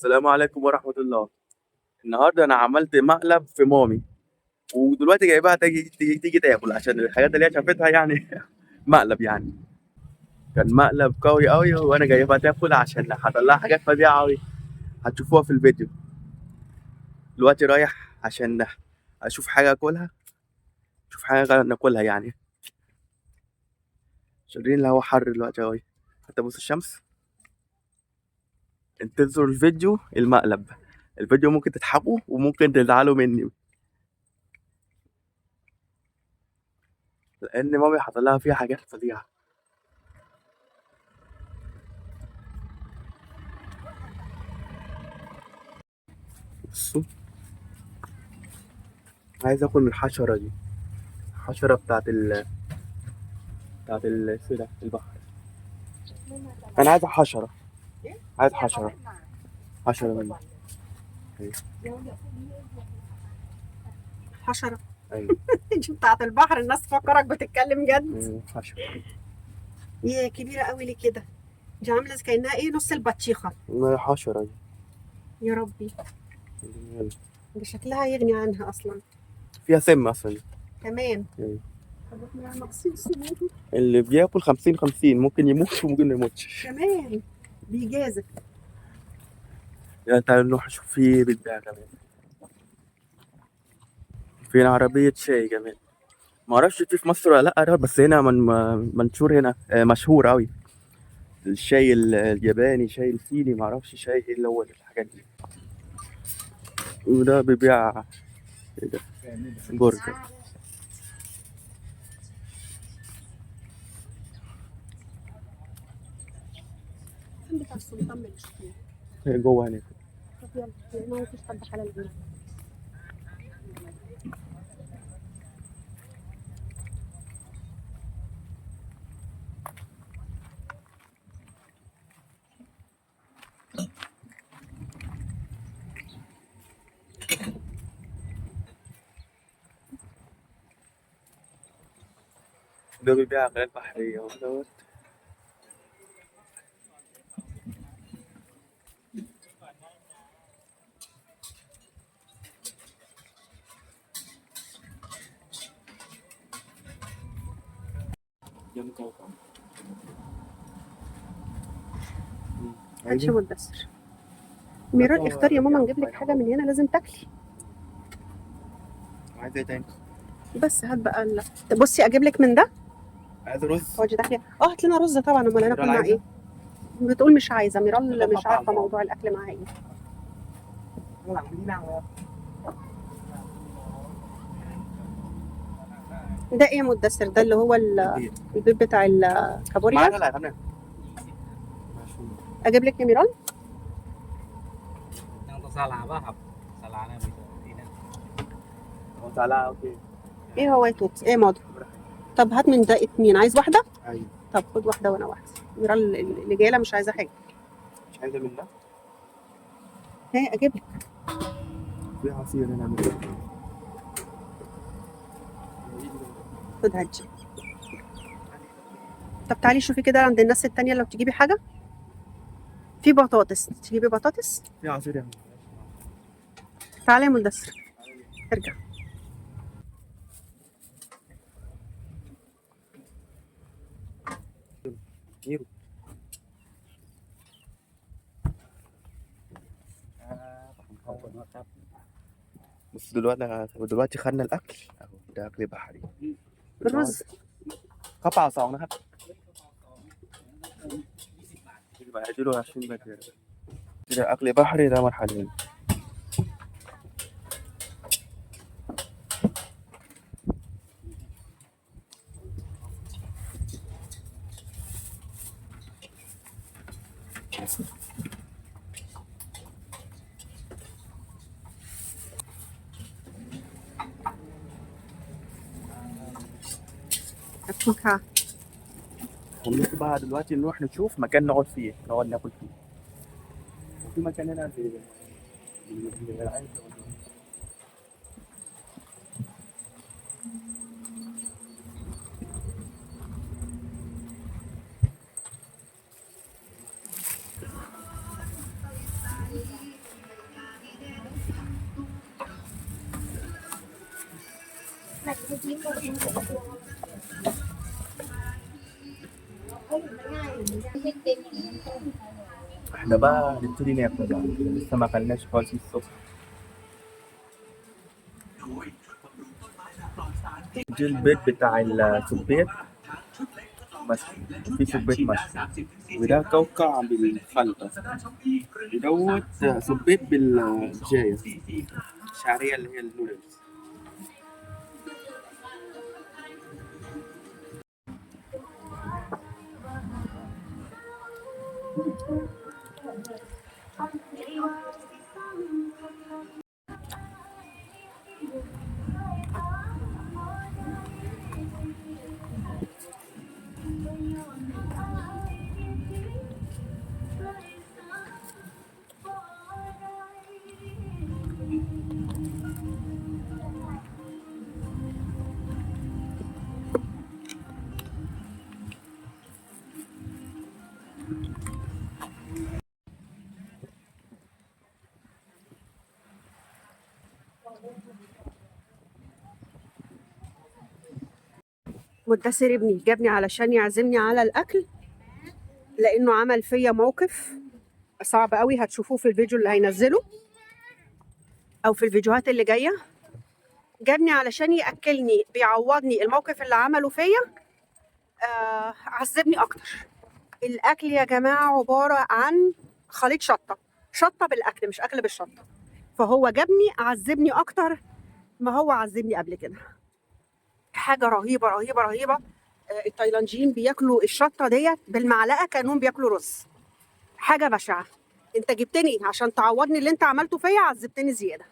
السلام عليكم ورحمة الله. النهارده أنا عملت مقلب في مامي، ودلوقتي جايباها تيجي تاكل عشان الحاجات اللي هي شافتها يعني مقلب يعني. كان مقلب قوي أوي وأنا جايبها تاكل عشان هطلعها حاجات فظيعة أوي هتشوفوها في الفيديو. دلوقتي رايح عشان أشوف حاجة أكلها، أشوف حاجة ناكلها يعني. شايفين الهوا حر دلوقتي أوي، حتى بص الشمس. انتظروا الفيديو المقلب. الفيديو ممكن تضحكوا وممكن تزعلوا مني، لأن مامي هطلعها فيها حاجات فظيعة. بصوا، عايز اكل من الحشرة دي، الحشرة بتاعت البحر. انا عايز حشرة، عايز حشرة، حشرة مني. ايوه حشرة. ايوه انت بتاعت البحر، الناس تفكرك بتتكلم جد. أيوة، حشرة. يا كبيرة قوي ليه كده؟ دي عاملة كأنها ايه، نص البطيخة. ما حشرة دي. يا ربي، يلا. ده شكلها يغني عنها اصلا. فيها سم اصلا. كمان. أيوة. طب احنا ناقصين سموم اللي بياكل 50-50 ممكن يموت وممكن ما يموتش. كمان، بيجازف. يعني تعالوا نروح نشوف في بيتباع كمان، فين عربية شاي كمان. معرفش في مصر ولا لأ، بس هنا منشور هنا، مشهور أوي. الشاي الياباني، شاي الصيني، معرفش شاي ايه اللي هو الحاجات دي. وده بيبيع ايه ده؟ برجر. فين بتاع السلطان من الشكل؟ جوه هناك. طب يلا، ما مفيش حد حلال هنا. ده بيبيع أكلات بحرية ودوت. هاتشي مدثر. ميرال اختار يا ماما، نجيب لك حاجة من هنا لازم تاكلي. عايز ايه تاني؟ بس هات بقى بصي اجيب لك من ده. عايز رز. اقعدي تاكلي. هات لنا رز طبعا، امال هناكل مع ايه؟ بتقول مش عايزه ميرال، مش عارفه موضوع الاكل معاها ايه. ده ايه مدثر؟ ده اللي هو البيض بتاع الكابوريا. اجيب لك يا ميرال. ايه هو يا توت؟ ايه ماضي؟ طب هات من ده 2، عايز واحده؟ ايوه. طب خد واحده وانا واحده. ميرال اللي جايه لها مش عايزه حاجه. مش عايزه من ده؟ هي اجيب لك. في عصير هنا من ده. خد هاتي. طب تعالي شوفي كده عند الناس التانية لو تجيبي حاجه. في بطاطس، تجيبي بطاطس. في عصير هنا. تعالي يا مدثر، ارجع. نيرو. بس دلوقتي خدنا الاكل اهو، ده اكل بحري. الرز. قطع صاغنا يبقى اديله 20 بكرة. كده اكل بحري ده مرحلين. اتوقع. هنروح بقى دلوقتي نروح نشوف مكان نقعد فيه، نقعد ناكل فيه. وفي مكان هنا احنا بقى هنبتدي ناكل بقى، لسه ما اكلناش خالص الصبح. دي البيت بتاع السبيت مشوي، في سبيت مشوي، وده كوكع بالخلطة، ودوت سبيت بالجاية الشعرية اللي هي النودلز. مدثر ابني جابني علشان يعزمني على الأكل، لأنه عمل فيا موقف صعب قوي هتشوفوه في الفيديو اللي هينزله أو في الفيديوهات اللي جاية. جابني علشان يأكلني، بيعوضني الموقف اللي عمله فيا. عذبني أكتر. الأكل يا جماعة عبارة عن خليط شطة بالأكل، مش أكل بالشطة. فهو جابني عذبني أكتر ما هو عذبني قبل كده. حاجة رهيبة رهيبة رهيبة. التايلانديين بياكلوا الشطة ديت بالمعلقة كأنهم بياكلوا رز. حاجة بشعة. انت جبتني عشان تعوضني اللي انت عملته فيا، عذبتني زيادة.